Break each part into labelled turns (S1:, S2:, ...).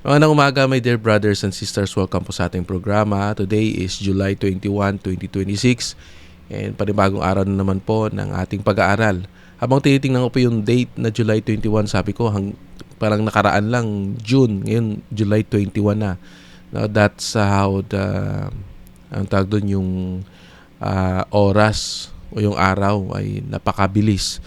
S1: Magandang umaga, my dear brothers and sisters. Welcome po sa ating programa. Today is July 21, 2026 and panibagong araw na naman po ng ating pag-aaral. Habang tinitingnan ko po yung date na July 21, sabi ko parang nakaraan lang June, ngayon July 21 na. Now, that's how ang tawag doon, yung oras o yung araw ay napakabilis.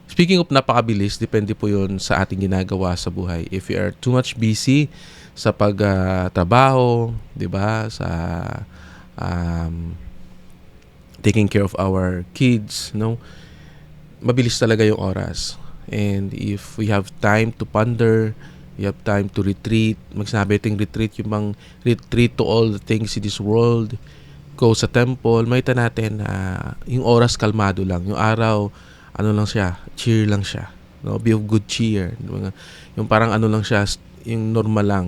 S1: Speaking of napakabilis, depende po yun sa ating ginagawa sa buhay. If you are too much busy sa pagtrabaho, di ba, sa taking care of our kids, no, mabilis talaga yung oras. And if we have time to ponder, we have time to retreat, magsabi ting retreat, yung bang retreat to all the things in this world, go sa temple, makita natin na yung oras kalmado lang, yung araw, ano lang siya, cheer lang siya. No, be of good cheer. Yung parang ano lang siya, yung normal lang,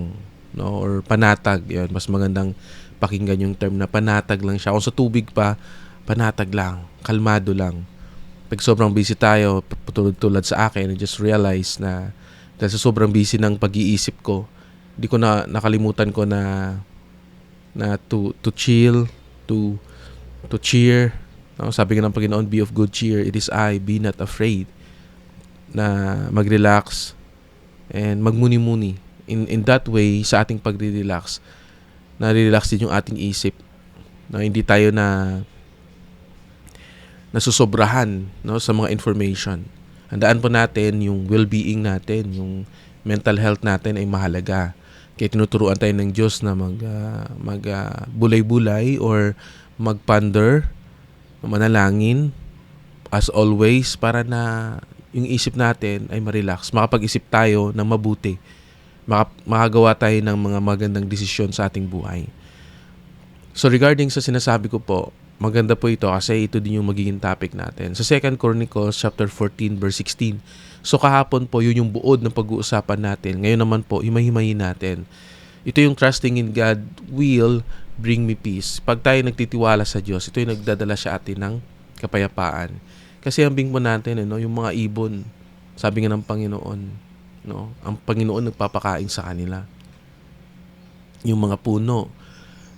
S1: no, or panatag. Yan, mas magandang pakinggan yung term na panatag lang siya. Kung sa tubig pa, panatag lang, kalmado lang. Pag sobrang busy tayo, tulad sa akin, I just realize na dahil sa sobrang busy ng pag-iisip ko, di ko na nakalimutan ko na to chill, to cheer. No, sabi nga ng Panginoon, be of good cheer. It is I, be not afraid. Na mag-relax and magmuni-muni. In that way, sa ating pagre-relax, na-relax din yung ating isip. No, hindi tayo nasusobrahan, no, sa mga information. Handaan po natin yung well-being natin, yung mental health natin ay mahalaga. Kaya tinuturuan tayo ng Diyos na bulay-bulay or mag-ponder, manalangin as always para na yung isip natin ay ma-relax. Makapag-isip tayo ng mabuti. Makagawa tayo ng mga magandang desisyon sa ating buhay. So regarding sa sinasabi ko po, maganda po ito kasi ito din yung magiging topic natin. Sa 2 Chronicles chapter 14 verse 16. So kahapon po yun yung buod ng pag-uusapan natin. Ngayon naman po, himay-himayin natin. Ito yung trusting in God will bring me peace. Pag tayo nagtitiwala sa Diyos, ito yung nagdadala sa atin ng kapayapaan. Kasi ang bingmo natin, yung mga ibon, sabi nga ng Panginoon, no, ang Panginoon nagpapakain sa kanila. Yung mga puno,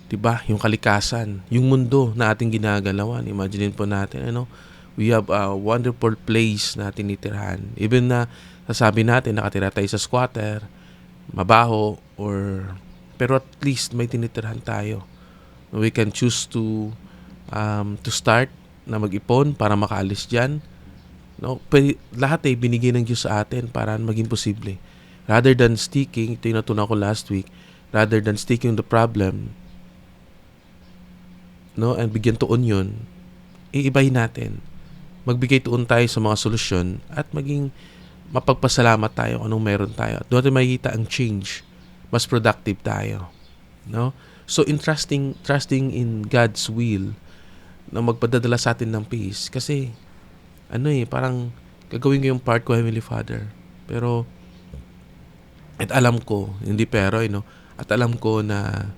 S1: 'di ba? Yung kalikasan, yung mundo na ating ginagalawan. Imagine po natin, we have a wonderful place na tinitirhan. Even na sasabi natin nakatira tayo sa squatter, mabaho, pero at least may tinitirhan tayo. We can choose to start na mag-ipon para makaalis dyan. No? Lahat ay binigay ng Diyos sa atin para maging posible. Rather than sticking, ito yung natunan ko last week, rather than sticking the problem, no, and bigyan tuon yun, iibahin natin. Magbigay tuon tayo sa mga solusyon at maging mapagpasalamat tayo kung anong meron tayo. Doon natin makikita ang change. Mas productive tayo. No? So in trusting in God's will na magpadadala sa atin ng peace. Kasi parang gagawin ko yung part ko, Heavenly Father. Pero at alam ko, hindi pero, at alam ko na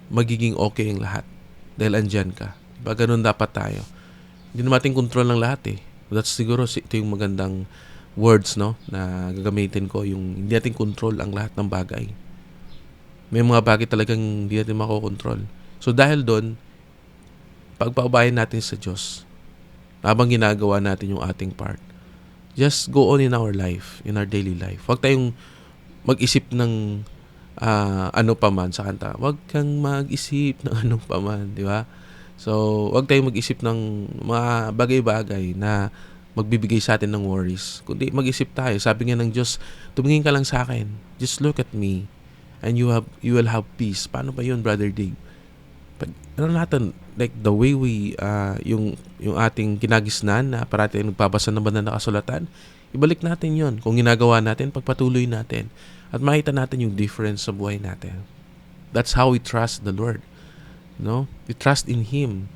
S1: magiging okay ang lahat dahil andyan ka. Diba? Ganun dapat tayo. Hindi natin control ng lahat eh. That's siguro ito yung magandang words, no, na gagamitin ko, yung hindi natin control ang lahat ng bagay. May mga bagay talagang hindi natin makokontrol. So dahil doon, pagpaubayan natin sa Diyos, habang ginagawa natin yung ating part, just go on in our life, in our daily life. Huwag tayong mag-isip ng ano pa man sa kanta. Huwag kang mag-isip ng ano pa man, di ba? So, huwag tayong mag-isip ng mga bagay-bagay na magbibigay sa atin ng worries. Kundi mag-isip tayo. Sabi nga ng Diyos, tumingin ka lang sa akin. Just look at me and you will have peace. Paano ba yun, Brother Dave? Natin, like the way we, yung ating kinagisnan na parati nagbabasa ng banal na kasulatan, ibalik natin yon. Kung ginagawa natin, pagpatuloy natin. At makita natin yung difference sa buhay natin. That's how we trust the Lord. No? We trust in Him.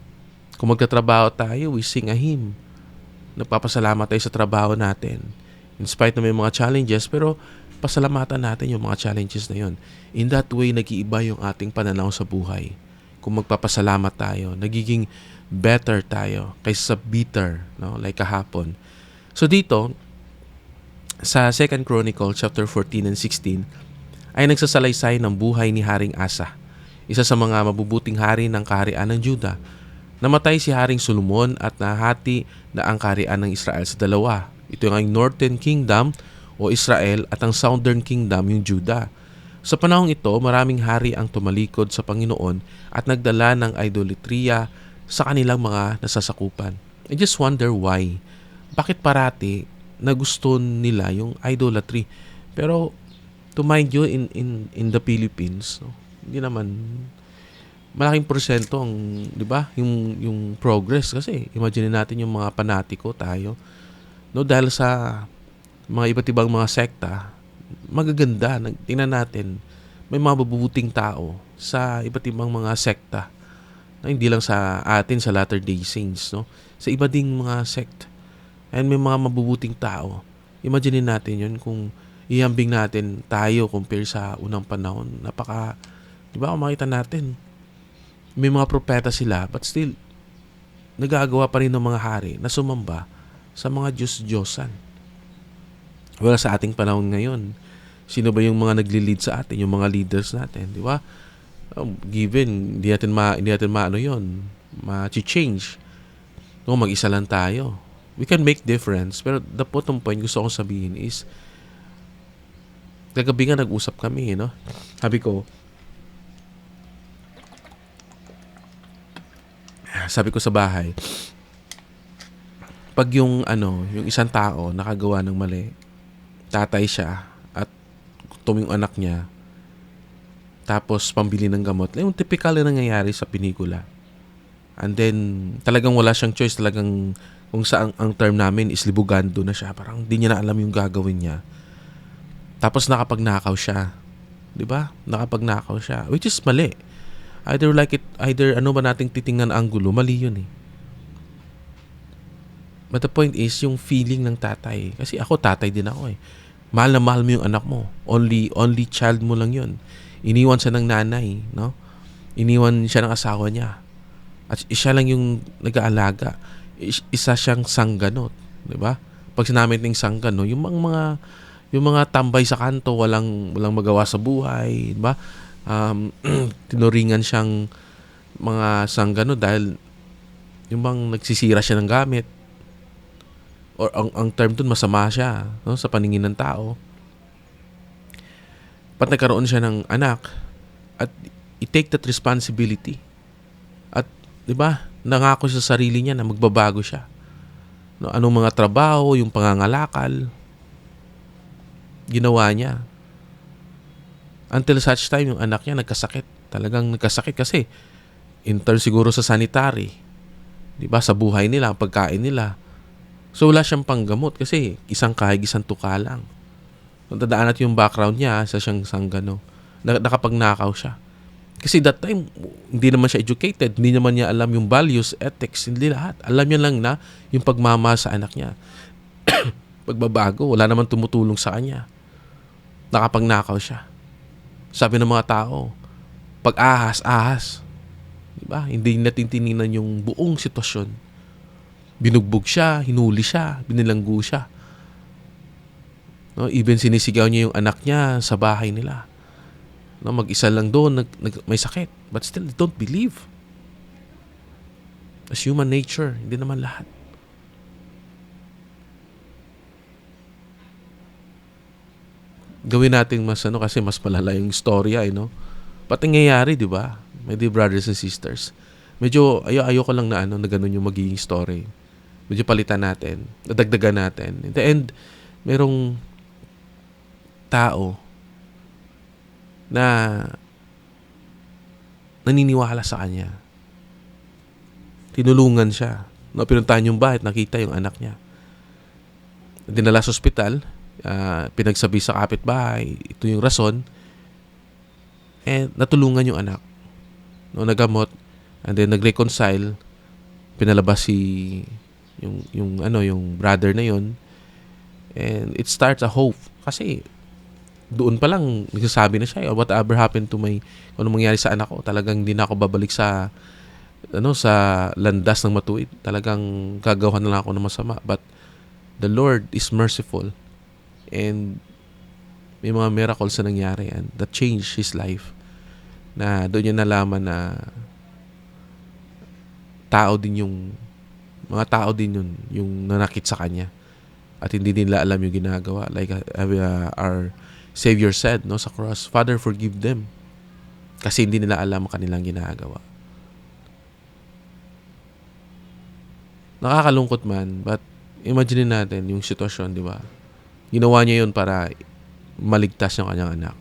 S1: Kung magtatrabaho tayo, we sing a hymn. Nagpapasalamat tayo sa trabaho natin. In spite na may mga challenges, pero pasalamatan natin yung mga challenges na yun. In that way, nag-iiba yung ating pananaw sa buhay. Kung magpapasalamat tayo, nagiging better tayo kaysa sa bitter, no? Like kahapon. So dito, Sa 2 Chronicle chapter 14 and 16 ay nagsasalaysay ng buhay ni Haring Asa, isa sa mga mabubuting hari ng kaharian ng Juda. Namatay si Haring Solomon at nahati na ang kaharian ng Israel sa dalawa. Ito yung Northern Kingdom o Israel at ang Southern Kingdom yung Juda. Sa panahong ito, maraming hari ang tumalikod sa Panginoon at nagdala ng idolatriya sa kanilang mga nasasakupan. I just wonder why. Bakit parati na gusto nila yung idolatry? Pero to mind you, in the Philippines, no, hindi naman malaking porsyento ang, 'di ba? Yung progress kasi imagine natin yung mga panatiko tayo, no, dahil sa mga iba't ibang mga sekta, magaganda. Tingnan natin, may mga mabubuting tao sa iba't ibang mga sekta. No, hindi lang sa atin sa Latter-day Saints, no? Sa iba ding mga sect. And may mga mabubuting tao. Imagine natin yun kung ihambing natin tayo compare sa unang panahon. Napaka, 'di ba, kung makita natin, may mga propeta sila but still nagagawa pa rin ng mga hari na sumamba sa mga Diyos-Diyosan. Wala sa ating panahon ngayon. Sino ba yung mga nagli-lead sa atin, yung mga leaders natin, 'di ba? Given hindi natin maano 'yon, ma-change. No, mag-isa lang tayo. We can make difference, pero the bottom point gusto kong sabihin is kagabi nga nag-usap kami, no? Sabi ko sa bahay, pag yung isang tao nakagawa ng mali, tatay siya at gutom yung anak niya, tapos pambili ng gamot, yung typical na nangyayari sa pelikula. And then talagang wala siyang choice, talagang kung saan ang term namin is libugando na siya, parang hindi niya na alam yung gagawin niya. Tapos nakapagnakaw siya, 'di ba? Nakapagnakaw siya, which is mali. Either ano ba nating titingnan angulo, mali yun eh. But the point is, yung feeling ng tatay. Kasi ako, tatay din ako eh. Mahal na mahal mo yung anak mo. Only child mo lang yun. Iniwan siya ng nanay, no? Iniwan siya ng asawa niya. At siya lang yung nag-aalaga. Isa siyang sangganot, di ba? Pag sinabi ng sanggano, yung mga tambay sa kanto, walang magawa sa buhay, di ba? Tinuringan siyang mga sanggano dahil yung bang nagsisira siya ng gamit, or ang term dun, masama siya, no, sa paningin ng tao. Pat nagkaroon siya ng anak at i-take that responsibility. At 'di ba, nangako sa sarili niya na magbabago siya. No, anong mga trabaho, yung pangangalakal, ginawa niya. Until such time, yung anak niya nagkasakit. Talagang nagkasakit kasi in terms siguro sa sanitary, 'di ba, sa buhay nila, pagkain nila. So wala siyang panggamot kasi isang kahig, isang tuka lang. Kung tandaan natin yung background niya, sa siyang sanggano, nakapagnakaw siya. Kasi that time, hindi naman siya educated, hindi naman niya alam yung values, ethics, hindi lahat. Alam niya lang na yung pagmamahal sa anak niya. Pagbabago, wala naman tumutulong sa kanya. Nakapagnakaw siya. Sabi ng mga tao, pag-ahas. Diba? Hindi natin tinignan yung buong sitwasyon. Binugbog siya, hinuli siya, binilanggo siya. No, even sinisigaw niya yung anak niya sa bahay nila. No, mag-isa lang doon, may sakit. But still, they don't believe. As human nature, hindi naman lahat. Gawin natin mas kasi mas malala yung storya, no? Pati nangyayari, di ba? My dear brothers and sisters. Medyo ayoko lang na na ganun yung magiging story. Medyo palitan natin, nadagdagan natin. In the end, merong tao na naniniwala sa kanya. Tinulungan siya. No, pinuntahan yung bahay, nakita yung anak niya. Dinala sa ospital, pinagsabi sa kapitbahay, ito yung rason, and natulungan yung anak. No, nagamot, and then nag-reconcile, pinalabas yung brother na yun, and it starts a hope. Kasi doon pa lang nagsasabi na siya, whatever happened to anong mangyari sa anak ko, talagang hindi na ako babalik sa sa landas ng matuwid. Talagang gagawa na lang ako ng masama. But the Lord is merciful. And may mga miracles na nangyari and that changed his life. Na doon niya nalaman na mga tao din yun, yung nanakit sa kanya. At hindi nila alam yung ginagawa. Like our Savior said, no, sa cross, Father, forgive them. Kasi hindi nila alam ang kanilang ginagawa. Nakakalungkot man, but imagine natin yung sitwasyon, di ba? Ginawa niya yun para maligtas yung kanyang anak.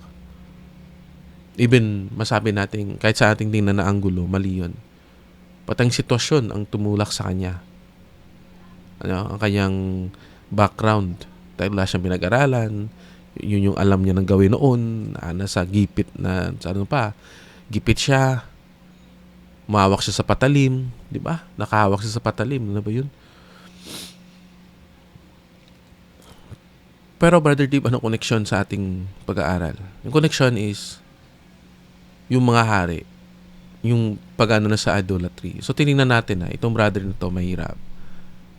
S1: Even masabi natin, kahit sa ating tingnan na anggulo, mali yun. Patang sitwasyon ang tumulak sa kanya. Ang kanyang background. Dahil wala siyang pinag-aralan, yun yung alam niya ng gawin noon, nasa gipit na, gipit siya, umawak siya sa patalim, di ba? Nakahawak siya sa patalim, ano ba yun? Pero Brother Dave, anong connection sa ating pag-aaral? Yung connection is, yung mga hari, yung pag-ano na sa idolatry. So, tinignan natin na, itong brother na to, mahirap.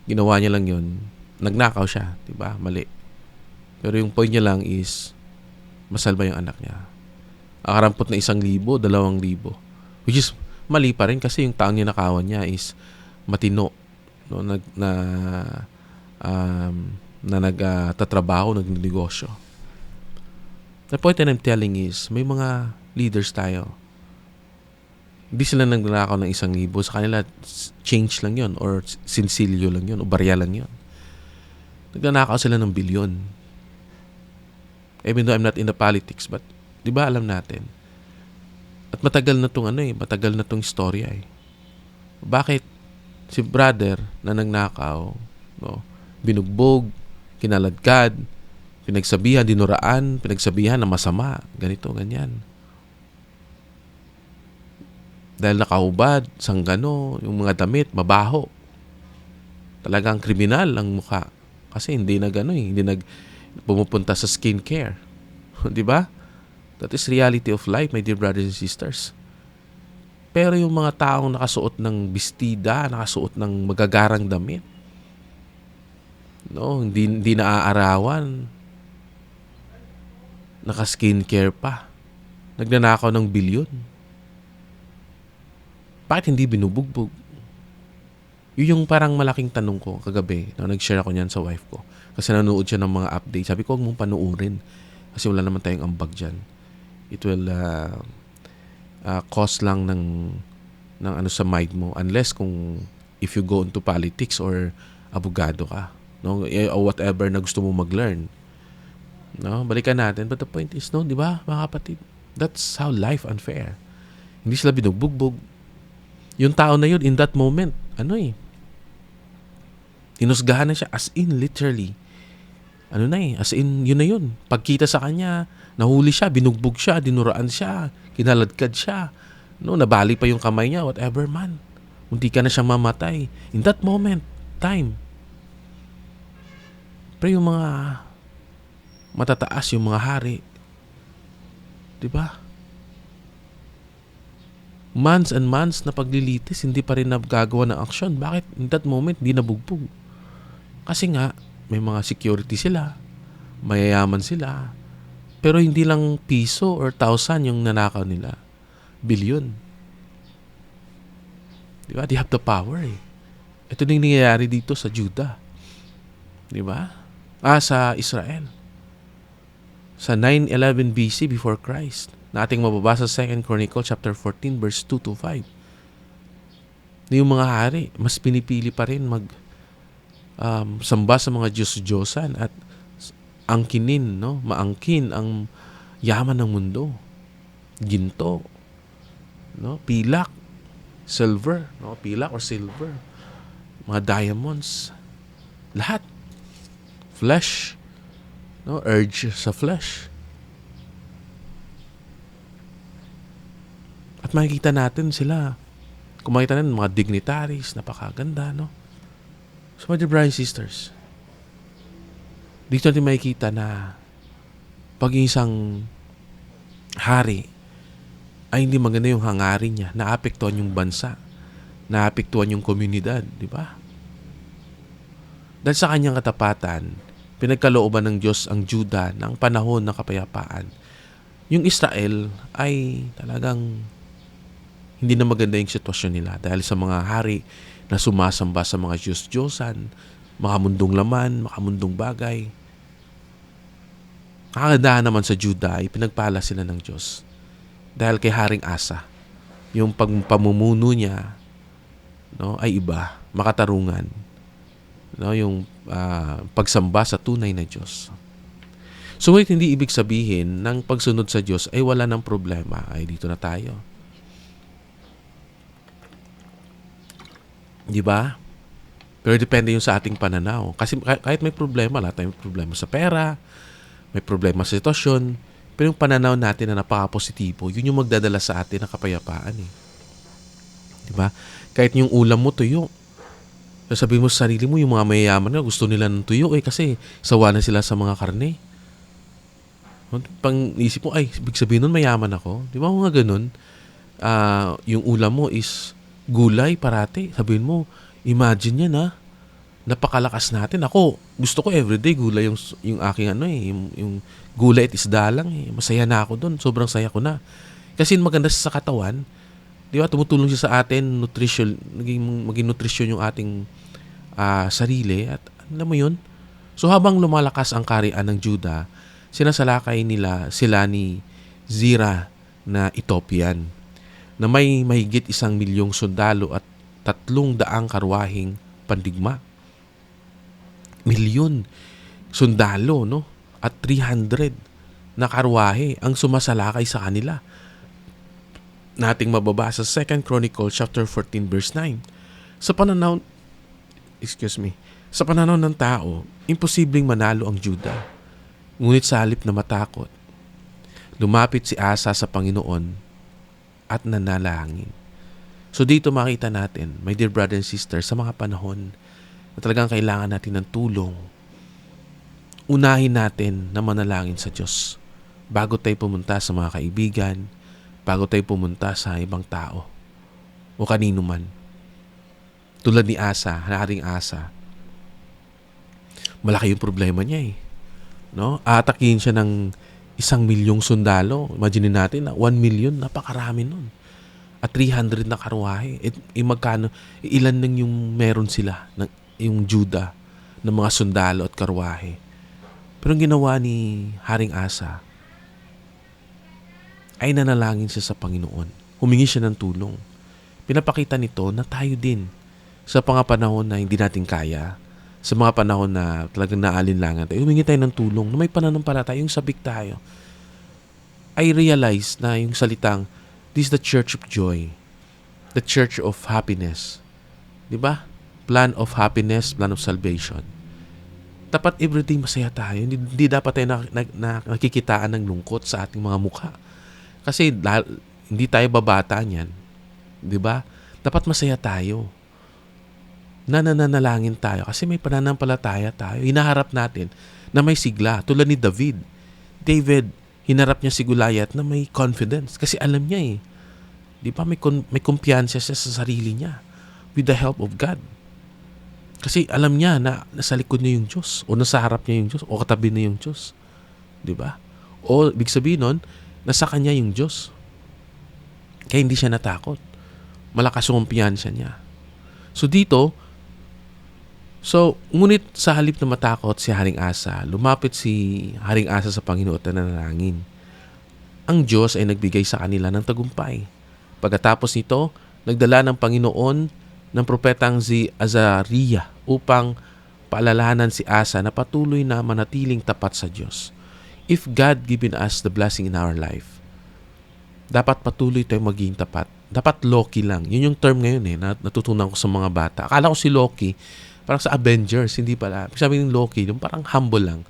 S1: Ginawa niya lang yun, nagnakaw siya, di ba? Mali. Pero yung point niya lang is, masalba yung anak niya. Akarampot na 1,000, 2,000. Which is, mali pa rin kasi yung taong niya nakawan niya is matino. No? Nagtatrabaho, nagnegosyo. The point that I'm telling is, may mga leaders tayo. Hindi sila nagnanakaw ng 1,000. Sa kanila, change lang yon or sinsilyo lang yon o barya lang yon. Nagnanakaw sila ng bilyon. Even though I'm not in the politics, but di ba alam natin? At matagal na tong istorya eh. Bakit si brother na nagnakaw, no, binugbog, kinaladkad, pinagsabihan, dinuraan, pinagsabihan na masama, ganito, ganyan. Dahil nakahubad, sanggano, yung mga damit, mabaho. Talagang kriminal ang mukha. Kasi hindi pumupunta sa skincare. Di ba? That is reality of life, my dear brothers and sisters. Pero yung mga taong nakasuot ng bestida, nakasuot ng magagarang damit, no, hindi naaarawan, naka-skincare pa, nagnanakaw ng bilyon. Bakit hindi binubugbog? Yun yung parang malaking tanong ko kagabi na nag-share ako niyan sa wife ko. Kasi nanood siya ng mga updates. Sabi ko, huwag mong panuorin. Kasi wala naman tayong ambag dyan. It will cause lang ng ano sa mind mo. Unless if you go into politics or abogado ka. No? Or whatever na gusto mo mag-learn. No? Balikan natin. But the point is, no, di ba, mga kapatid? That's how life unfair. Hindi sila binubugbog. Yung tao na yun, in that moment, tinusgahan na siya as in literally. As in yun na yun. Pagkita sa kanya, nahuli siya, binugbog siya, dinuraan siya, kinaladkad siya. No, nabali pa yung kamay niya, whatever man. Munti ka na siyang mamatay. In that moment, time. Pero yung mga matataas, yung mga hari, di ba? Months and months na paglilitis, hindi pa rin nagagawa ng aksyon. Bakit in that moment, hindi nabugbog? Kasi nga, may mga security sila, mayayaman sila, pero hindi lang piso or 1,000 yung nanakaw nila. Bilyon. Di ba? They have the power eh. Ito din nangyayari dito sa Judah. Di ba? Sa Israel. Sa 911 BC before Christ. Na ating mababasa sa 2 Chronicles chapter 14 verse 2 to 5. Yung mga hari, mas pinipili pa rin samba sa mga Diyos-Diyosan at angkinin, no? Maangkin ang yaman ng mundo. Ginto, no? Pilak, silver, no? Pilak or silver. Mga diamonds. Lahat. Flesh, no? Urge sa flesh. At makikita natin sila. Kung makita natin mga dignitaries, napakaganda, no? So, my dear brothers and sisters, dito natin makikita na pag isang hari ay hindi maganda yung hangarin niya, naapektuhan yung bansa, naapektuhan yung komunidad, di ba? Dahil sa kanyang katapatan, Pinagkalooban ng Diyos ang Juda ng panahon ng kapayapaan. Yung Israel ay talagang hindi na maganda yung sitwasyon nila dahil sa mga hari na sumasamba sa mga Diyos-Diyosan, makamundong laman, makamundong bagay. Nakagandahan naman sa Juda ay pinagpala sila ng Diyos dahil kay Haring Asa. Yung pamumuno niya, no, ay iba, makatarungan. No, yung pagsamba sa tunay na Diyos. So hindi ibig sabihin ng pagsunod sa Diyos ay wala ng problema. Ay dito na tayo. Di ba? Pero depende yung sa ating pananaw. Kasi kahit may problema, lahat tayo may problema sa pera, may problema sa sitwasyon, pero yung pananaw natin na napaka-positibo, yun yung magdadala sa atin ng kapayapaan eh. Di ba? Kahit yung ulam mo tuyo, sabihin mo sa sarili mo, yung mga mayayaman na gusto nila ng tuyo kasi sawa na sila sa mga karne. Pang isip mo, ay, ibig sabihin nun mayaman ako. Di ba mga ganun? Yung ulam mo is gulay parati. Sabihin mo, imagine yan napakalakas natin. Ako, gusto ko everyday gulay yung aking yung gulay at isda lang eh. Masaya na ako doon. Sobrang saya ko na. Kasi maganda sa katawan. Di ba? Tumutulong siya sa atin, nutrition, maging nutrition yung ating sarili. At alam mo yun? So habang lumalakas ang kaharian ng Juda, sinasalakay nila sila ni Zira na Ethiopian na may mahigit 1,000,000 sundalo at 300 karwaheng pandigma. Milyon sundalo, no? At 300 na karwahe ang sumasalakay sa kanila. Nating mababasa sa 2 Chronicles chapter 14 verse 9. Sa pananaw ng tao, imposibleng manalo ang Juda. Ngunit sa halip na matakot, lumapit si Asa sa Panginoon at nanalangin. So dito makita natin, my dear brother and sister, sa mga panahon na talagang kailangan natin ng tulong, unahin natin na manalangin sa Diyos bago tayo pumunta sa mga kaibigan, bago tayo pumunta sa ibang tao o kanino man. Tulad ni Asa, Haring Asa, malaki yung problema niya eh. No? Aatakihin siya ng 1,000,000 sundalo. Imagine natin na 1,000,000, napakarami nun. At 300 na karwahe. Magkano? Ilan lang yung meron sila, yung Juda, ng mga sundalo at karwahe. Pero ang ginawa ni Haring Asa ay nanalangin siya sa Panginoon. Humingi siya ng tulong. Pinapakita nito na tayo din sa mga panahon na hindi natin kaya, sa mga panahon na talagang naalinlangan tayo, humingi tayo ng tulong, na may pananampalataya, yung sabik tayo. I realize na yung salitang, this is the church of joy, the church of happiness. Diba? Plan of happiness, plan of salvation. Dapat everyday masaya tayo. Hindi dapat tayo nakikitaan ng lungkot sa ating mga mukha. Kasi hindi tayo babata niyan. Diba? Dapat masaya tayo. Nananalangin tayo kasi may pananampalataya tayo. Hinaharap natin na may sigla. Tulad ni David. David, hinarap niya si Goliath na may confidence kasi alam niya eh. Di ba may kumpiyansa siya sa sarili niya with the help of God. Kasi alam niya na nasa likod niya yung Diyos o nasa harap niya yung Diyos o katabi niya yung Diyos. Di ba? O ibig sabihin nun, nasa kanya yung Diyos. Kaya hindi siya natakot. Malakas yung kumpiyansa niya. So dito, ngunit sa halip na matakot si Haring Asa, lumapit si Haring Asa sa Panginoon at nanalangin. Ang Diyos ay nagbigay sa kanila ng tagumpay. Pagkatapos nito, nagdala ng Panginoon ng propetang si Azariah upang paalalahanan si Asa na patuloy na manatiling tapat sa Diyos. If God given us the blessing in our life, dapat patuloy tayong maging tapat. Dapat Loki lang. Yun yung term ngayon na natutunan ko sa mga bata. Akala ko si Loki, parang sa Avengers, hindi pala. Sabi ng Loki, yung parang humble lang.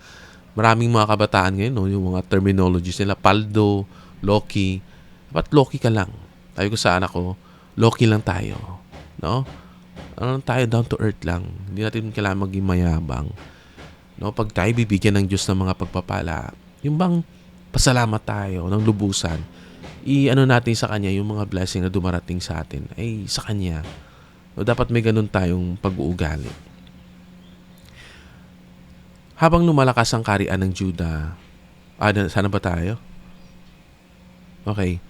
S1: Maraming mga kabataan ngayon, yung mga terminologies nila, Paldo, Loki. Dapat Loki ka lang. Sabi ko sa anak ko, Loki lang tayo. No? Tayo down to earth lang. Hindi natin kailangan maging mayabang. No? Pag tayo bibigyan ng Diyos ng mga pagpapala, yung bang pasalamat tayo ng lubusan, natin sa Kanya yung mga blessing na dumarating sa atin, ay sa Kanya. So, dapat may ganun tayong pag-uugali. Habang lumalakas ang kaharian ng Juda, sana ba tayo? Okay.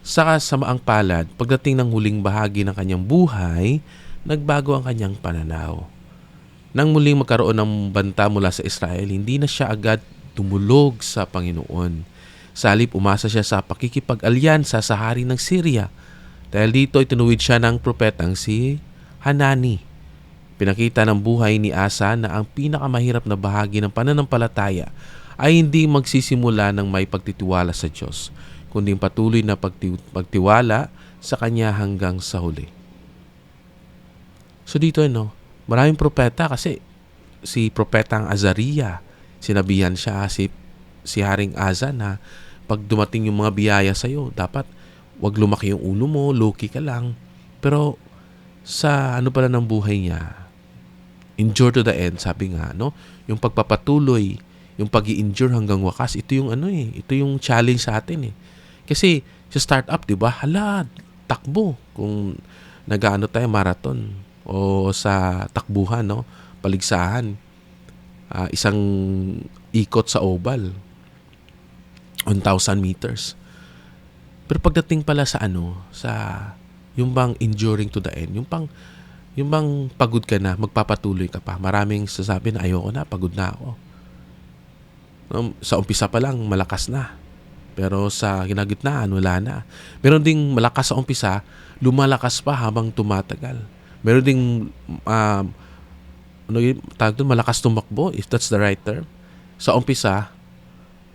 S1: Sa kasamaang palad, pagdating ng huling bahagi ng kanyang buhay, nagbago ang kanyang pananaw. Nang muling magkaroon ng banta mula sa Israel, hindi na siya agad tumulog sa Panginoon. Sa halip, umasa siya sa pakikipag-alyansa sa hari ng Syria. Dahil dito, itinuwid siya ng propetang si Hanani. Pinakita ng buhay ni Asa na ang pinakamahirap na bahagi ng pananampalataya ay hindi magsisimula ng may pagtitiwala sa Diyos, kundi patuloy na pagtiwala sa Kanya hanggang sa huli. So dito, maraming propeta kasi si propetang Azariah, sinabihan siya si Haring Asa na pag dumating yung mga biyaya sa'yo, dapat wag lumaki yung ulo mo, low-key ka lang. Pero sa pala ng buhay niya, endure to the end, sabi nga, yung pagpapatuloy, yung pag-i-endure hanggang wakas, ito yung ito yung challenge sa atin eh. Kasi sa startup, 'di ba? Hala, takbo kung nag-aano tayo marathon o sa takbuhan, paligsahan. Isang ikot sa oval, 1,000 meters. Pero pagdating pala sa sa yung bang enduring to the end, yung bang pagod ka na, magpapatuloy ka pa. Maraming sasabi na ayoko na, pagod na ako. Sa umpisa pa lang, malakas na. Pero sa ginagitnaan, wala na. Meron ding malakas sa umpisa, lumalakas pa habang tumatagal. Meron ding malakas tumakbo, if that's the right term. Sa umpisa,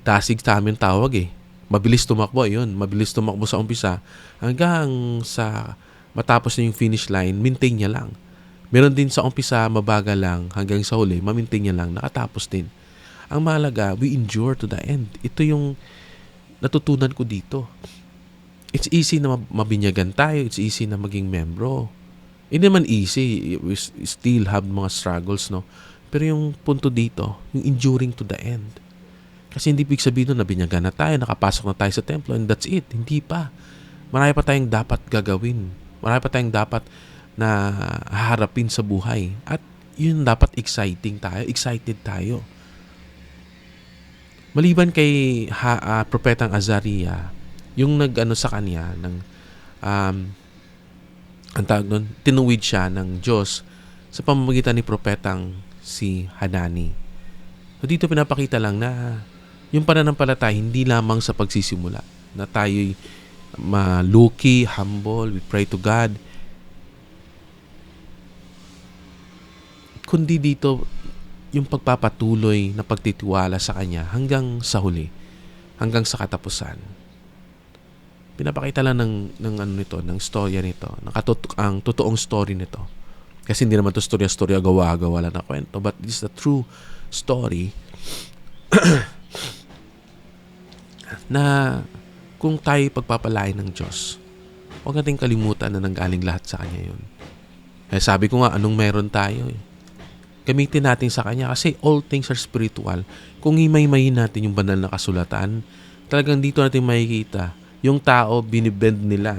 S1: dasig sa amin tawag eh. Mabilis tumakbo, yun. Mabilis tumakbo sa umpisa. Hanggang sa matapos na yung finish line, maintain niya lang. Meron din sa umpisa, mabagal lang. Hanggang sa huli, ma-maintain niya lang. Nakatapos din. Ang mahalaga, we endure to the end. Ito yung natutunan ko dito. It's easy na mabinyagan tayo. It's easy na maging membro. Hindi naman easy. We still have mga struggles, Pero yung punto dito, yung enduring to the end. Kasi hindi ibig sabihin na binyagan na tayo, nakapasok na tayo sa templo, and that's it. Hindi pa. Marami pa tayong dapat gagawin. Marami pa tayong dapat na haharapin sa buhay. At yun dapat excited tayo. Maliban kay propetang Azariah, yung nag-ano sa kanya ng ang tawag nun, tinuwid siya ng Diyos sa pamamagitan ni propetang si Hanani. So dito pinapakita lang na yung pananampalataya hindi lamang sa pagsisimula, na tayo'y low-key, humble, we pray to God. Kundi dito yung pagpapatuloy na pagtitiwala sa Kanya hanggang sa huli, hanggang sa katapusan. Pinapakita lang ng storya nito, ang totoong story nito. Kasi hindi naman to storya gawa-gawa lang na kwento, but this is the true story na kung tayo pagpapalain ng Diyos, huwag nating kalimutan na nanggaling lahat sa Kanya yun. Sabi ko nga, anong meron tayo eh. Gamitin natin sa Kanya kasi all things are spiritual. Kung himay-mayin natin yung banal na kasulatan, talagang dito natin makikita yung tao, binibend nila,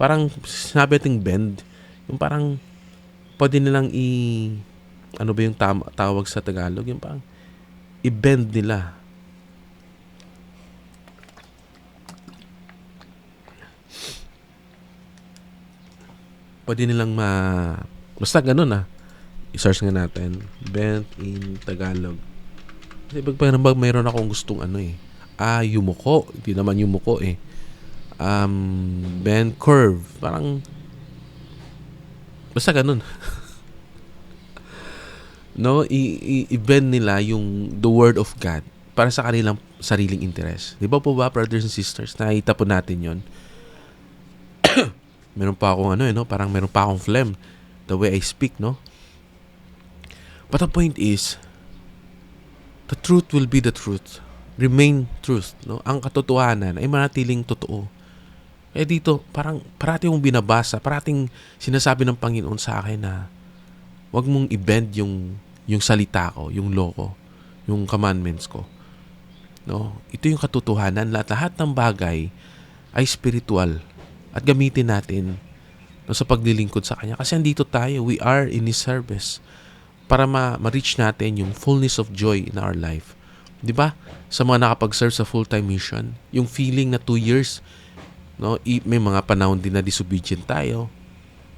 S1: Parang sinabi nating bend, yung parang pwede nilang ano ba yung tawag sa Tagalog? Yung parang i-bend nila. Pwede nilang basta ganun i-search nga natin. Bend in Tagalog. Kasi mayroon akong gustong yumuko. Hindi naman yumuko eh. Bend curve. Parang basta ganun. I-bend nila yung the word of God para sa kanilang sariling interes. Di ba po ba, brothers and sisters? Nakita po natin yon. Meron pa akong parang meron pa akong phlegm the way I speak, But the point is, the truth will be the truth. Remain truth, Ang katotohanan ay manatiling totoo. Dito, parang parating mong binabasa, parating sinasabi ng Panginoon sa akin na wag mong i-bend yung salita ko, yung law ko, yung commandments ko. Ito yung katotohanan. Lahat ng bagay ay spiritual. At gamitin natin sa paglilingkod sa Kanya. Kasi andito tayo, we are in His service. para ma-reach natin yung fullness of joy in our life. 'Di ba? Sa mga nakapag-serve sa full-time mission, yung feeling na 2 years, no, may mga panahon din na disobedient tayo.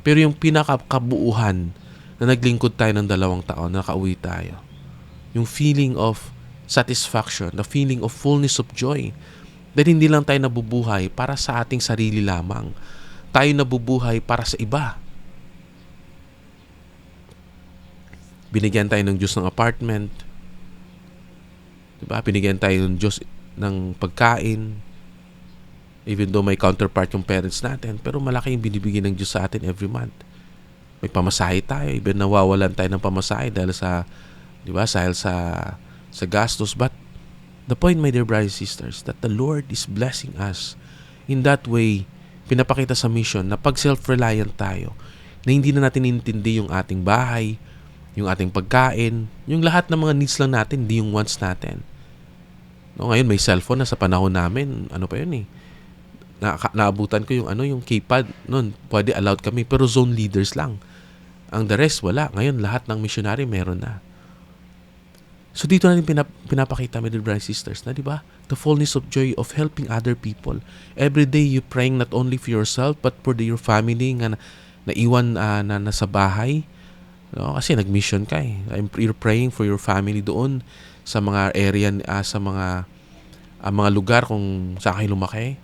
S1: Pero yung pinakabuuhan na naglingkod tayo ng 2 taon, nakauwi tayo. Yung feeling of satisfaction, the feeling of fullness of joy. Dahil hindi lang tayo nabubuhay para sa ating sarili lamang. Tayo nabubuhay para sa iba. Binigyan tayo ng Diyos ng apartment. Diba? Binigyan tayo ng Diyos ng pagkain. Even though may counterpart yung parents natin, pero malaki yung binibigyan ng Diyos sa atin every month. May pamasahe tayo, even nawawalan tayo ng pamasahe dahil sa, di ba, dahil sa gastos. But the point, my dear brothers and sisters, that the Lord is blessing us in that way. Pinapakita sa mission na pag self-reliant tayo, na hindi na natin intindi yung ating bahay, yung ating pagkain, yung lahat ng mga needs lang natin, hindi yung wants natin. No, ngayon may cellphone na, sa panahon namin, ano pa yun eh, naabutan ko yung keypad noon, pwede allowed kami, pero zone leaders lang. Ang the rest, wala. Ngayon, lahat ng missionary meron na. So dito natin pinapakita, my dear brothers and sisters, na di ba? The fullness of joy of helping other people. Every day you praying not only for yourself, but for your family nga naiwan na nasa bahay. No? Kasi nag-mission ka eh. You're praying for your family doon sa mga area, sa mga lugar kung saan kayo lumaki.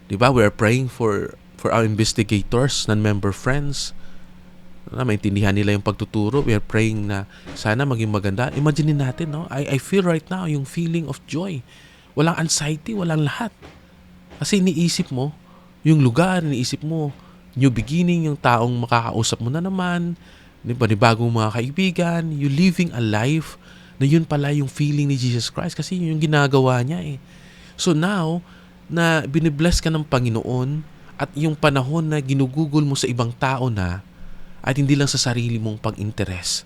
S1: Diba? We are praying for our investigators, non-member friends, na maintindihan nila yung pagtuturo. We are praying na sana maging maganda. Imagine natin, no? I feel right now yung feeling of joy. Walang anxiety, walang lahat. Kasi iniisip mo yung lugar, iniisip mo new beginning, yung taong makakausap mo na naman, bagong mga kaibigan, you living a life na yun pala yung feeling ni Jesus Christ kasi yun yung ginagawa niya eh. So now, na binibless ka ng Panginoon at yung panahon na ginugugol mo sa ibang tao na at hindi lang sa sarili mong pag-interes,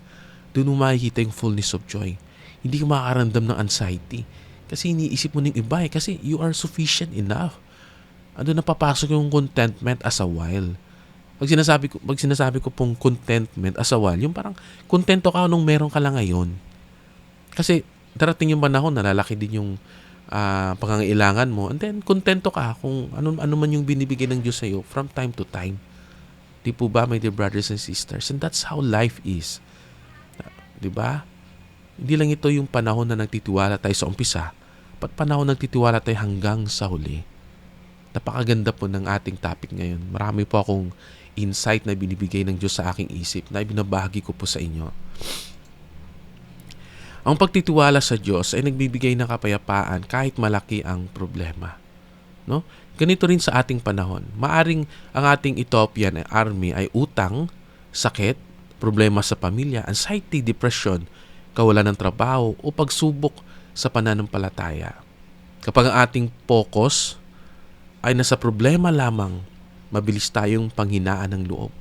S1: doon mo makikita yung fullness of joy. Hindi ka makakaramdam ng anxiety kasi iniisip mo ng iba eh, kasi you are sufficient enough. Doon napapasok yung contentment as a while. Pag sinasabi ko pong contentment as a while, yung parang kontento ka nung meron ka lang ngayon. Kasi darating yung panahon na lalaki din yung pangangailangan mo, and then kontento ka kung ano man yung binibigay ng Diyos sa iyo from time to time. Di po ba, my dear brothers and sisters? And that's how life is. Di ba? Hindi lang ito yung panahon na nagtitiwala tayo sa umpisa, but panahon nagtitiwala tayo hanggang sa huli. Napakaganda po ng ating topic ngayon. Marami po akong insight na binibigay ng Diyos sa aking isip na ibinabahagi ko po sa inyo. Ang pagtitiwala sa Diyos ay nagbibigay ng kapayapaan kahit malaki ang problema. No? Ganito rin sa ating panahon. Maaring ang ating Ethiopian army ay utang, sakit, problema sa pamilya, anxiety, depression, kawalan ng trabaho o pagsubok sa pananampalataya. Kapag ang ating focus ay nasa problema lamang, mabilis tayong panghinaan ng loob.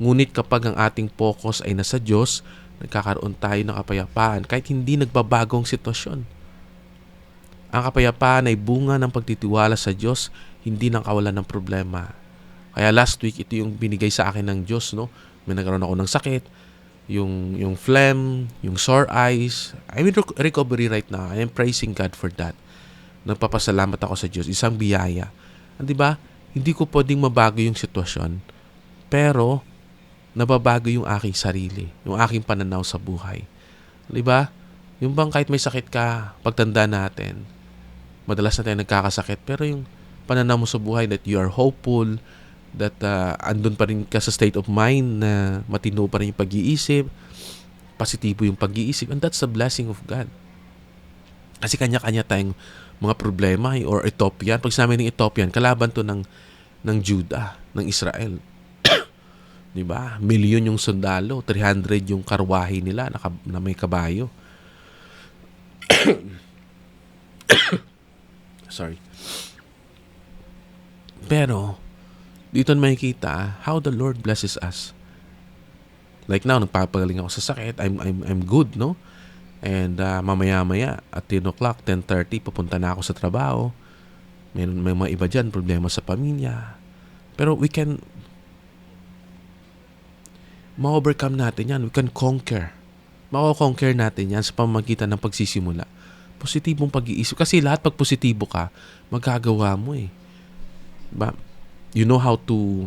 S1: Ngunit kapag ang ating focus ay nasa Diyos, nagkakaroon tayo ng kapayapaan kahit hindi nagbabagong sitwasyon. Ang kapayapaan ay bunga ng pagtitiwala sa Diyos, hindi ng kawalan ng problema. Kaya last week, ito yung binigay sa akin ng Diyos. No? May nagkaroon ako ng sakit, yung phlegm, yung sore eyes. I'm in recovery right now. I am praising God for that. Nagpapasalamat ako sa Diyos. Isang biyaya. Di ba? Hindi ko pwedeng mabago yung sitwasyon, pero nababago yung aking sarili, yung aking pananaw sa buhay. Di ba? Yung bang kahit may sakit ka, pagtanda natin, madalas na tayo nagkakasakit, pero yung pananaw mo sa buhay that you are hopeful, that andun pa rin ka sa state of mind na matino pa rin yung pag-iisip, positibo yung pag-iisip, and that's the blessing of God. Kasi kanya-kanya tayong mga problema or Ethiopian. Pag sinabi ng Ethiopian, kalaban to ng Judah, ng Israel. Di ba? Milyon yung sundalo, 300 yung karwahe nila na may kabayo. Sorry. Pero dito makikita how the Lord blesses us. Like now, nagpapagaling ako sa sakit. I'm good, no? And mamaya-maya at 10 o'clock, 10:30, pupunta na ako sa trabaho. May mga iba dyan, problema sa pamilya. Pero we can ma-overcome natin yan. We can conquer. Ma-conquer natin yan sa pamamagitan ng pagsisimula. Positibong pag-iisip. Kasi lahat pag positibo ka, magagawa mo eh. Diba? You know how to,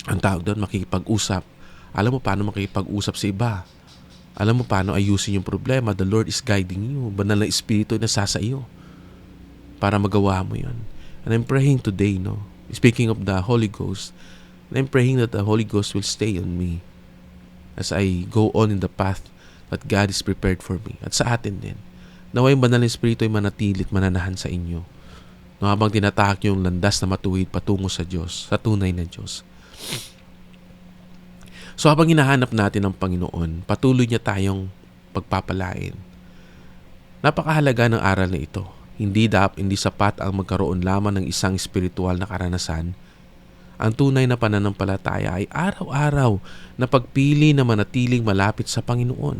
S1: ang tawag doon, makikipag-usap. Alam mo paano makikipag-usap sa iba. Alam mo paano ayusin yung problema. The Lord is guiding you. Banal na Espiritu na nasa iyo para magawa mo yun. And I'm praying today, no? Speaking of the Holy Ghost, and I'm praying that the Holy Ghost will stay on me as I go on in the path that God is prepared for me. At sa atin din. Naway yung banal na Espiritu ay manatilit, mananahan sa inyo. No, habang tinatahak yung landas na matuwid patungo sa Diyos, sa tunay na Diyos. So habang hinahanap natin ang Panginoon, patuloy niya tayong pagpapalain. Napakahalaga ng aral na ito. Hindi sapat ang magkaroon lamang ng isang espiritual na karanasan. Ang tunay na pananampalataya ay araw-araw na pagpili na manatiling malapit sa Panginoon.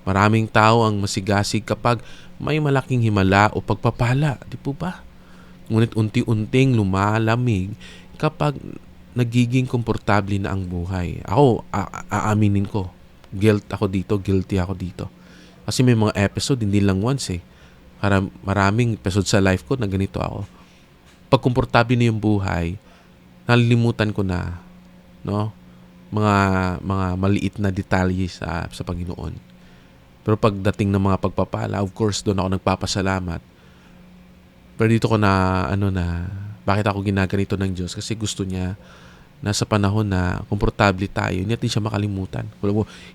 S1: Maraming tao ang masigasig kapag may malaking himala o pagpapala, di po ba? Ngunit unti-unting lumalamig kapag nagiging komportable na ang buhay. Ako, aaminin ko, guilty ako dito. Kasi may mga episode, hindi lang once eh. Maraming episode sa life ko na ganito ako. Pag komportable na yung buhay, nalilimutan ko na, no? Mga maliit na detalye sa Panginoon. Pero pagdating ng mga pagpapala, of course, doon ako nagpapasalamat. Pero dito ko bakit ako ginaganito ng Diyos? Kasi gusto niya na sa panahon na komportable tayo, hindi natin siya makalimutan.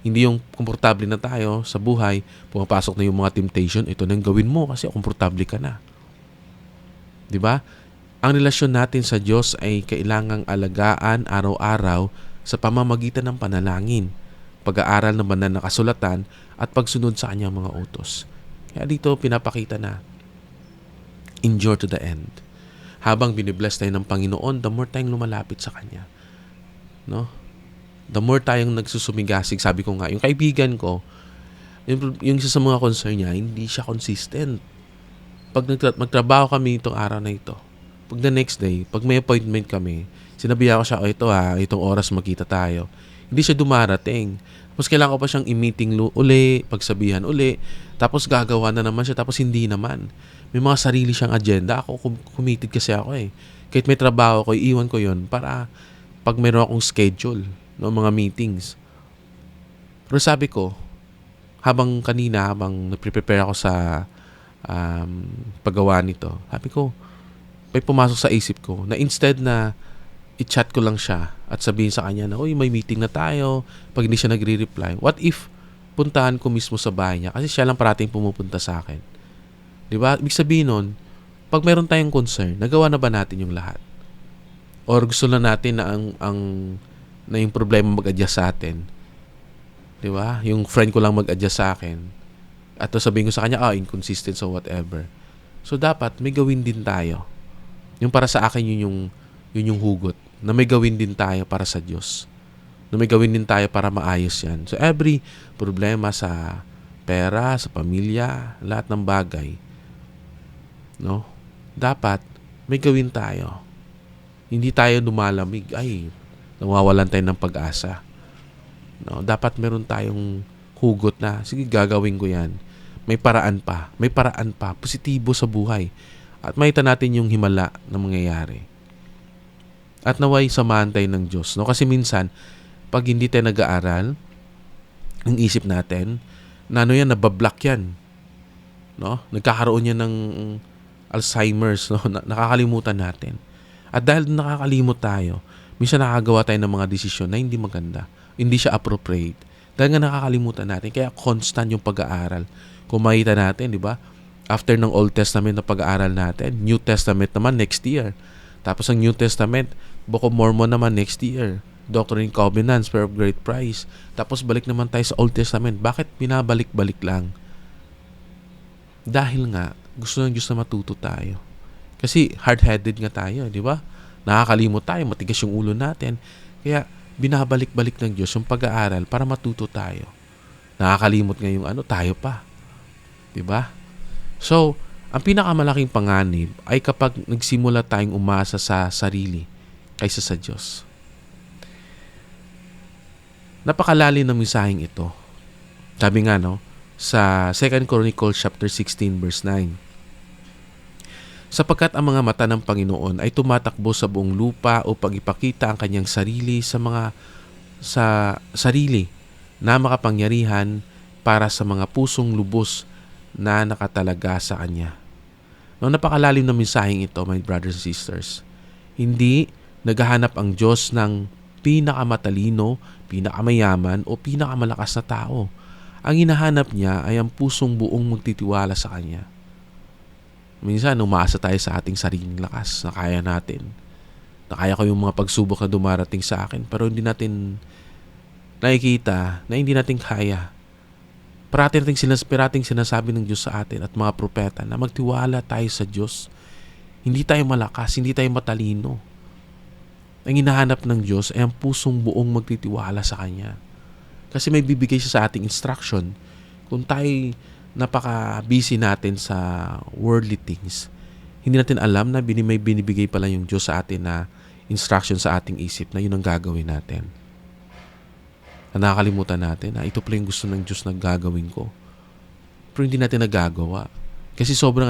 S1: Hindi yung komportable na tayo sa buhay, pumapasok na yung mga temptation, ito na yung gawin mo kasi komportable ka na. Diba? Ang relasyon natin sa Diyos ay kailangang alagaan araw-araw sa pamamagitan ng panalangin, pag-aaral ng banal na kasulatan, at pagsunod sa kanyang mga utos. Kaya dito pinapakita na endure to the end. Habang binibless tayo ng Panginoon, the more tayong lumalapit sa Kanya. No? The more tayong nagsusumigasig. Sabi ko nga, yung kaibigan ko, yung isa sa mga concern niya, hindi siya consistent. Pag magtrabaho kami itong araw na ito, pag the next day, pag may appointment kami, sinabihan ko siya, itong oras magkita tayo. Hindi siya dumarating. Tapos kailangan ko pa siyang i-meeting uli, pagsabihan uli, tapos gagawa na naman siya, tapos hindi naman. May mga sarili siyang agenda. Ako, committed kasi ako eh. Kahit may trabaho ko, iiwan ko yon para pag meron akong schedule, no, mga meetings. Pero sabi ko, habang nagpe-prepare ako sa paggawa nito, sabi ko, may pumasok sa isip ko na instead na i-chat ko lang siya at sabihin sa kanya na, may meeting na tayo, pag hindi siya nagre-reply, what if puntahan ko mismo sa bahay niya? Kasi siya lang parating pumupunta sa akin. Diba? Ibig sabihin nun, pag meron tayong concern, nagawa na ba natin yung lahat? Or gusto na natin na na yung problema mag-adjust sa atin? Diba? Yung friend ko lang mag-adjust sa akin. At sabihin ko sa kanya, inconsistent so whatever. So dapat may gawin din tayo. Yung para sa akin yun yung hugot. Na may gawin din tayo para sa Diyos. Na may gawin din tayo para maayos yan. So every problema sa pera, sa pamilya, lahat ng bagay, no? Dapat may gawin tayo. Hindi tayo lumalamig, nawawalan tayo ng pag-asa. No? Dapat meron tayong hugot na, sige, gagawin ko yan. May paraan pa, positibo sa buhay. At makita natin yung himala na mangyayari. At naway samahan tayo ng Diyos. No? Kasi minsan, pag hindi tayo nag-aaral, ang isip natin, nabablock yan. No? Nagkakaroon yan ng Alzheimer's, no? Nakakalimutan natin. At dahil nakakalimot tayo, minsan nakagawa tayo ng mga desisyon na hindi maganda. Hindi siya appropriate. Dahil nga nakakalimutan natin. Kaya constant yung pag-aaral. Kung makita natin, di ba? After ng Old Testament na pag-aaral natin, New Testament naman next year. Tapos ang New Testament, Book of Mormon naman next year. Doctrine and Covenants, Prayer of Great Price. Tapos balik naman tayo sa Old Testament. Bakit binabalik-balik lang? Dahil nga, gusto ng Diyos na matuto tayo. Kasi hard-headed nga tayo, di ba? Nakakalimot tayo, matigas yung ulo natin. Kaya binabalik-balik ng Diyos yung pag-aaral para matuto tayo. Nakakalimot nga yung tayo pa. Di ba? So, ang pinakamalaking panganib ay kapag nagsimula tayong umasa sa sarili kaysa sa Diyos. Napakalalim ng mensaheng ito. Sabi nga, no, sa 2 Chronicles chapter 16 verse 9, sapagkat ang mga mata ng Panginoon ay tumatakbo sa buong lupa upang ipakita ang kanyang sarili sa sarili na makapangyarihan para sa mga pusong lubos na nakatalaga sa kanya. No, napakalalim ng mensaheng ito, my brothers and sisters. Hindi naghahanap ang Diyos ng pinakamatalino, pinakamayaman o pinakamalakas na tao. Ang hinahanap niya ay ang pusong buong magtitiwala sa kanya. Minsan, umaasa tayo sa ating sariling lakas na kaya natin. Na kaya ko yung mga pagsubok na dumarating sa akin, pero hindi natin nakikita na hindi natin kaya. Parating sinasabi ng Diyos sa atin at mga propeta na magtiwala tayo sa Diyos. Hindi tayo malakas, hindi tayo matalino. Ang hinahanap ng Diyos ay ang pusong buong magtitiwala sa Kanya. Kasi may bibigay siya sa ating instruction. Kung tayo napaka-busy natin sa worldly things, hindi natin alam na may binibigay pala yung Diyos sa atin na instruction sa ating isip na yun ang gagawin natin. Na nakakalimutan natin na ito pala yung gusto ng Diyos na gagawin ko. Pero hindi natin nagagawa. Kasi sobrang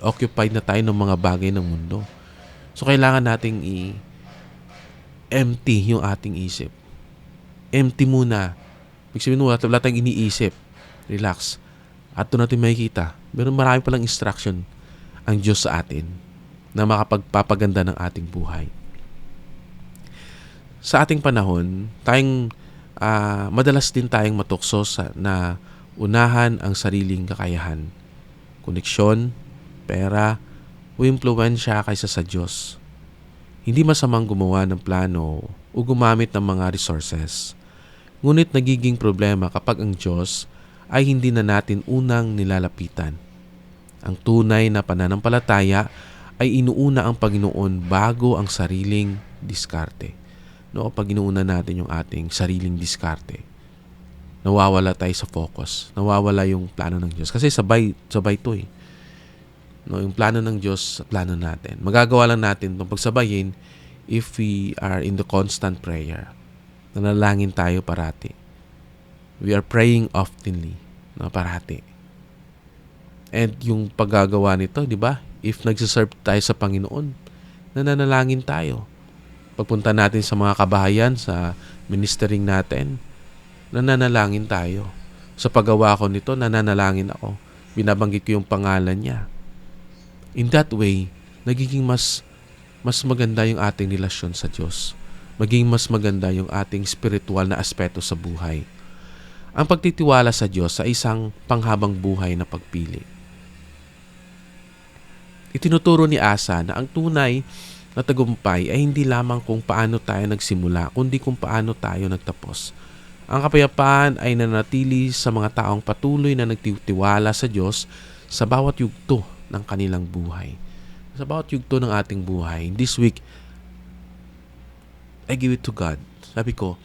S1: occupied na tayo ng mga bagay ng mundo. So kailangan nating empty yung ating isip. Empty muna. Ibig sabihin, wala tayong iniisip. Relax. At doon natin makikita, meron marami palang instruction ang Diyos sa atin na makapagpapaganda ng ating buhay. Sa ating panahon, madalas din tayong matukso na unahan ang sariling kakayahan, koneksyon, pera, o impluwensya kaysa sa Diyos. Hindi masamang gumawa ng plano o gumamit ng mga resources. Ngunit nagiging problema kapag ang Diyos ay hindi na natin unang nilalapitan. Ang tunay na pananampalataya ay inuuna ang Panginoon bago ang sariling diskarte. No, pag inuuna natin yung ating sariling diskarte, nawawala tayo sa focus. Nawawala yung plano ng Diyos. Kasi sabay to eh. No, yung plano ng Diyos sa plano natin. Magagawa lang natin itong pagsabayin if we are in the constant prayer. Nanalangin tayo parati. We are praying oftenly, no, parati. And yung paggagawa nito, di ba? If nagsiserve tayo sa Panginoon, nananalangin tayo. Pagpunta natin sa mga kabahayan, sa ministering natin, nananalangin tayo. Sa paggawa ko nito, nananalangin ako. Binabanggit ko yung pangalan niya. In that way, nagiging mas maganda yung ating relasyon sa Diyos. Maging mas maganda yung ating spiritual na aspeto sa buhay. Ang pagtitiwala sa Diyos sa isang panghabang buhay na pagpili. Itinuturo ni Asa na ang tunay na tagumpay ay hindi lamang kung paano tayo nagsimula, kundi kung paano tayo nagtapos. Ang kapayapaan ay nanatili sa mga taong patuloy na nagtitiwala sa Diyos sa bawat yugto ng kanilang buhay. Sa bawat yugto ng ating buhay. This week, I give it to God. Sabi ko,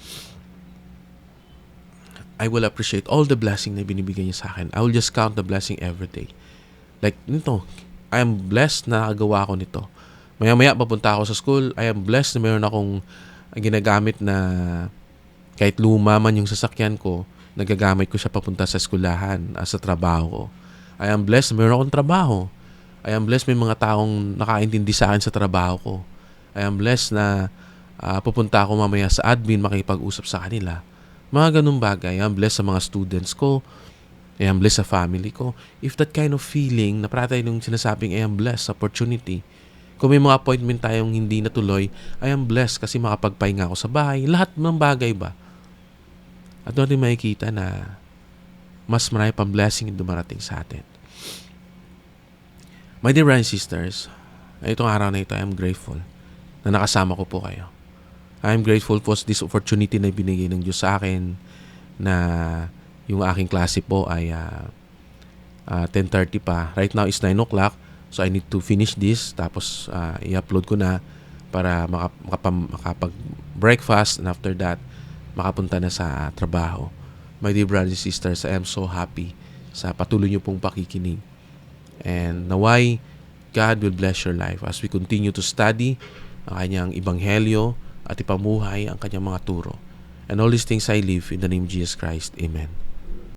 S1: I will appreciate all the blessing na binibigay niya sa akin. I will just count the blessing every day. Like nito, I am blessed na nakagawa ko nito. Maya-maya papunta ako sa school, I am blessed na mayroon akong ginagamit na kahit luma man yung sasakyan ko, nagagamit ko siya papunta sa eskwelahan, sa trabaho ko. I am blessed na mayroon akong trabaho. I am blessed may mga taong nakaintindi sa akin sa trabaho ko. I am blessed na pupunta ako mamaya sa admin, makipag-usap sa kanila. Mga ganung bagay. I am blessed sa mga students ko. I am blessed sa family ko. If that kind of feeling, na parang yung sinasabing I am blessed sa opportunity, kung may mga appointment tayong hindi natuloy, I am blessed kasi makapagpahinga ako sa bahay. Lahat ng bagay ba? At doon natin makikita na mas marami pang blessing yung dumarating sa atin. My dear brothers and sisters, itong araw na ito, I am grateful na nakasama ko po kayo. I am grateful for this opportunity na binigay ng Diyos sa akin na yung aking klase po ay 10:30 pa. Right now is 9 o'clock. So I need to finish this. Tapos i-upload ko na para makapag-breakfast. And after that, makapunta na sa trabaho. My dear brothers and sisters, I am so happy sa patuloy niyo pong pakikinig. And naway, God will bless your life as we continue to study ang kanyang ebanghelyo at ipamuhay ang kanyang mga turo. And all these things I live in the name of Jesus Christ. Amen.